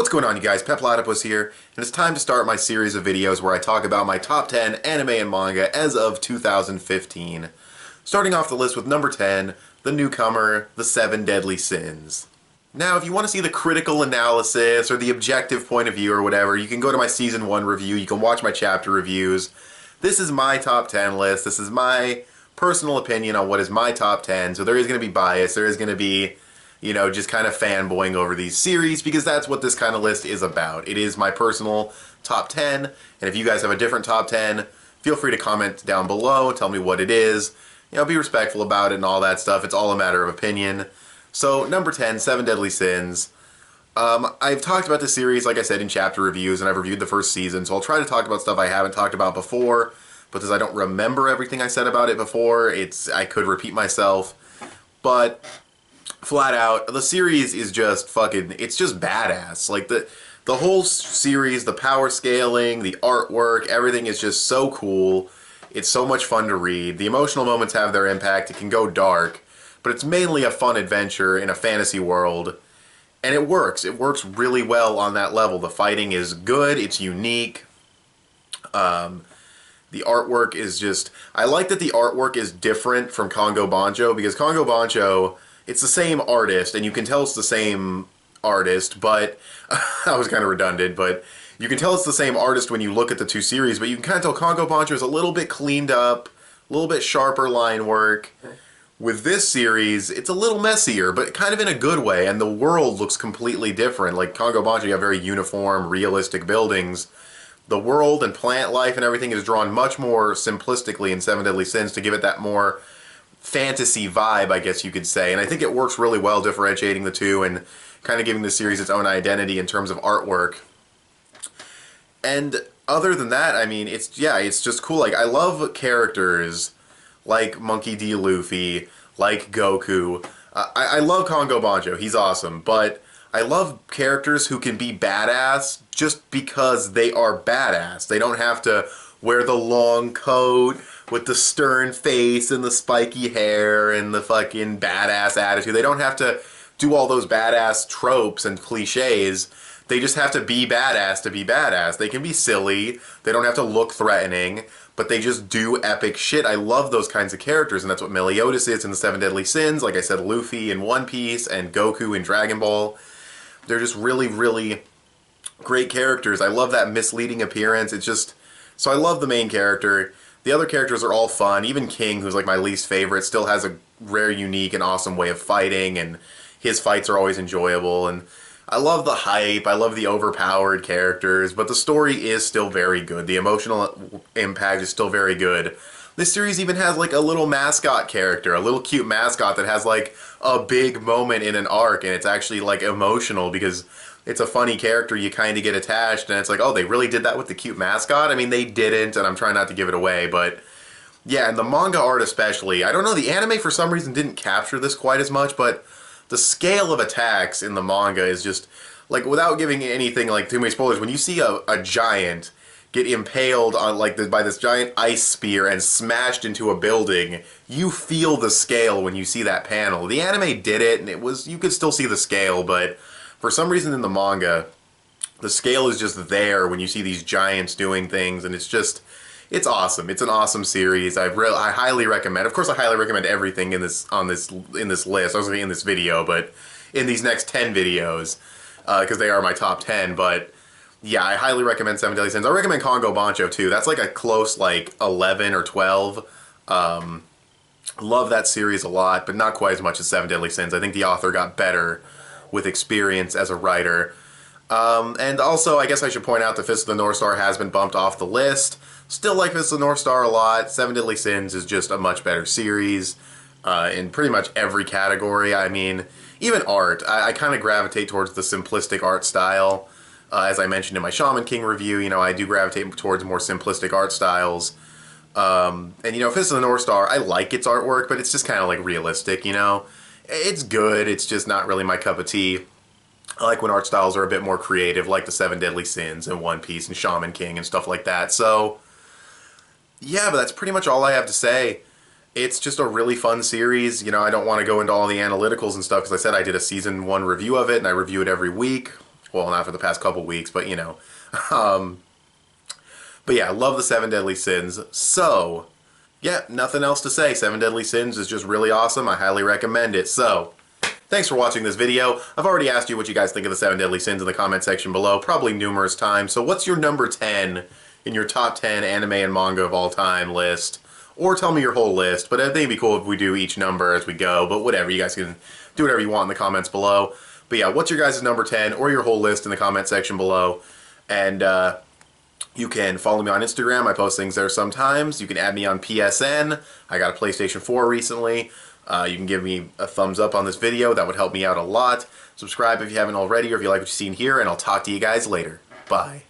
What's going on, you guys? Petplatypus here, and it's time to start my series of videos where I talk about my top 10 anime and manga as of 2015. Starting off the list with number 10, the newcomer, The Seven Deadly Sins. Now, if you want to see the critical analysis or the objective point of view or whatever, you can go to my Season 1 review, you can watch my chapter reviews. This is my top 10 list, this is my personal opinion on what is my top 10, so there is going to be bias, there is going to be, you know, just kind of fanboying over these series, because that's what this kind of list is about. It is my personal top 10, and if you guys have a different top 10, feel free to comment down below, tell me what it is, you know, be respectful about it and all that stuff. It's all a matter of opinion. So, number 10, Seven Deadly Sins. I've talked about this series, like I said, in chapter reviews, and I've reviewed the first season, so I'll try to talk about stuff I haven't talked about before, because I don't remember everything I said about it before. I could repeat myself, but flat out, the series is just fucking, it's just badass. Like, the whole series, the power scaling, the artwork, everything is just so cool. It's so much fun to read. The emotional moments have their impact. It can go dark, but it's mainly a fun adventure in a fantasy world, and it works. It works really well on that level. The fighting is good. It's unique. The artwork is just... I like that the artwork is different from Congo Bancho, because Congo Bancho, it's the same artist, and you can tell it's the same artist, but... I was kind of redundant, but you can tell it's the same artist when you look at the two series, but you can kind of tell Congo Bancho is a little bit cleaned up, a little bit sharper line work. With this series, it's a little messier, but kind of in a good way, and the world looks completely different. Like Congo Bancho, you have very uniform, realistic buildings. The world and plant life and everything is drawn much more simplistically in Seven Deadly Sins to give it that more fantasy vibe, I guess you could say. And I think it works really well differentiating the two and kind of giving the series its own identity in terms of artwork. And other than that, I mean, it's just cool. Like, I love characters like Monkey D. Luffy, like Goku. I love Congo Bancho, he's awesome, but I love characters who can be badass just because they are badass. They don't have to wear the long coat with the stern face and the spiky hair and the fucking badass attitude. They don't have to do all those badass tropes and cliches. They just have to be badass to be badass. They can be silly. They don't have to look threatening, but they just do epic shit. I love those kinds of characters, and that's what Meliodas is in the Seven Deadly Sins. Like I said, Luffy in One Piece and Goku in Dragon Ball. They're just really, really great characters. I love that misleading appearance. It's just... So I love the main character. The other characters are all fun. Even King, who's like my least favorite, still has a rare, unique, and awesome way of fighting, and his fights are always enjoyable. And I love the hype. I love the overpowered characters, but the story is still very good. The emotional impact is still very good. This series even has like a little mascot character, a little cute mascot that has like a big moment in an arc, and it's actually like emotional because it's a funny character. You kind of get attached, and it's like, oh, they really did that with the cute mascot? I mean, they didn't, and I'm trying not to give it away, but yeah, and the manga art especially. I don't know, the anime for some reason didn't capture this quite as much, but the scale of attacks in the manga is just, like, without giving anything like too many spoilers, when you see a giant get impaled on by this giant ice spear and smashed into a building, you feel the scale when you see that panel. The anime did it, and you could still see the scale, but for some reason in the manga, the scale is just there when you see these giants doing things, and it's awesome. It's an awesome series. I highly recommend. Of course, I highly recommend everything in this list. I was in this video, but in these next 10 videos, because they are my top 10, but yeah, I highly recommend Seven Deadly Sins. I recommend Congo Bancho too. That's like a close, like, 11 or 12. Love that series a lot, but not quite as much as Seven Deadly Sins. I think the author got better with experience as a writer. And also, I guess I should point out that Fist of the North Star has been bumped off the list. Still like Fist of the North Star a lot. Seven Deadly Sins is just a much better series in pretty much every category. I mean, even art. I kind of gravitate towards the simplistic art style. As I mentioned in my Shaman King review, you know, I do gravitate towards more simplistic art styles. And, you know, Fist of the North Star, I like its artwork, but it's just kind of, like, realistic, you know? It's good, it's just not really my cup of tea. I like when art styles are a bit more creative, like the Seven Deadly Sins and One Piece and Shaman King and stuff like that. So, yeah, but that's pretty much all I have to say. It's just a really fun series. You know, I don't want to go into all the analyticals and stuff, because I said I did a Season 1 review of it, and I review it every week. Well, not for the past couple weeks, but you know. Um, but yeah, I love the Seven Deadly Sins. So, yeah, nothing else to say. Seven Deadly Sins is just really awesome. I highly recommend it. So, thanks for watching this video. I've already asked you what you guys think of the Seven Deadly Sins in the comment section below, probably numerous times. So what's your number 10 in your top 10 anime and manga of all time list? Or tell me your whole list, but I think it'd be cool if we do each number as we go, but whatever, you guys can do whatever you want in the comments below. But yeah, what's your guys' number 10 or your whole list in the comment section below? And you can follow me on Instagram. I post things there sometimes. You can add me on PSN. I got a PlayStation 4 recently. You can give me a thumbs up on this video. That would help me out a lot. Subscribe if you haven't already or if you like what you've seen here, and I'll talk to you guys later. Bye.